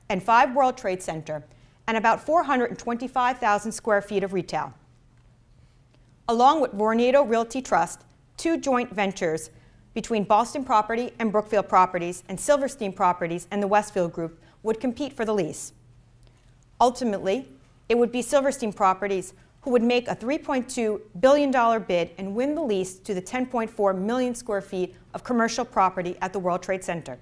and 5 World Trade Center, and about 425,000 square feet of retail. Along with Vornado Realty Trust, 2 joint ventures between Boston Property and Brookfield Properties and Silverstein Properties and the Westfield Group would compete for the lease. Ultimately, it would be Silverstein Properties who would make a $3.2 billion bid and win the lease to the 10.4 million square feet of commercial property at the World Trade Center.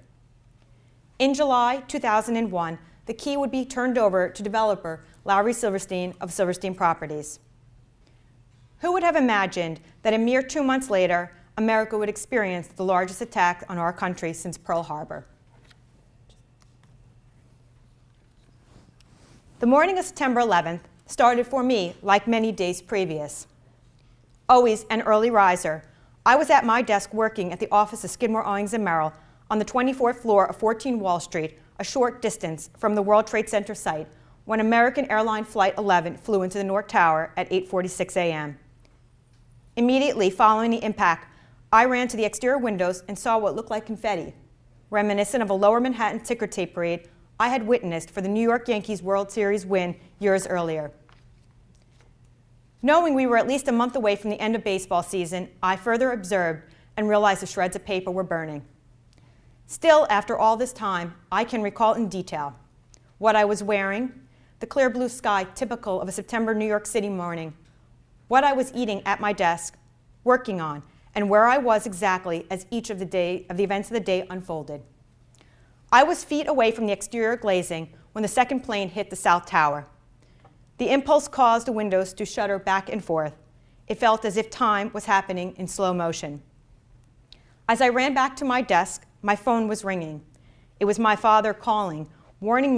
In July 2001, the key would be turned over to developer Larry Silverstein of Silverstein Properties. Who would have imagined that a mere 2 months later, America would experience the largest attack on our country since Pearl Harbor? The morning of September 11th started for me like many days previous. Always an early riser, I was at my desk working at the office of Skidmore, Owings & Merrill on the 24th floor of 14 Wall Street, a short distance from the World Trade Center site, when American Airline Flight 11 flew into the North Tower at 8:46 a.m. Immediately following the impact, I ran to the exterior windows and saw what looked like confetti, reminiscent of a Lower Manhattan ticker tape parade I had witnessed for the New York Yankees World Series win years earlier. Knowing we were at least a month away from the end of baseball season, I further observed and realized the shreds of paper were burning. Still, after all this time, I can recall in detail what I was wearing, the clear blue sky typical of a September New York City morning, what I was eating at my desk, working on, and where I was exactly as each of the events of the day unfolded. I was feet away from the exterior glazing when the second plane hit the South Tower. The impulse caused the windows to shudder back and forth. It felt as if time was happening in slow motion. As I ran back to my desk, my phone was ringing. It was my father calling, warning me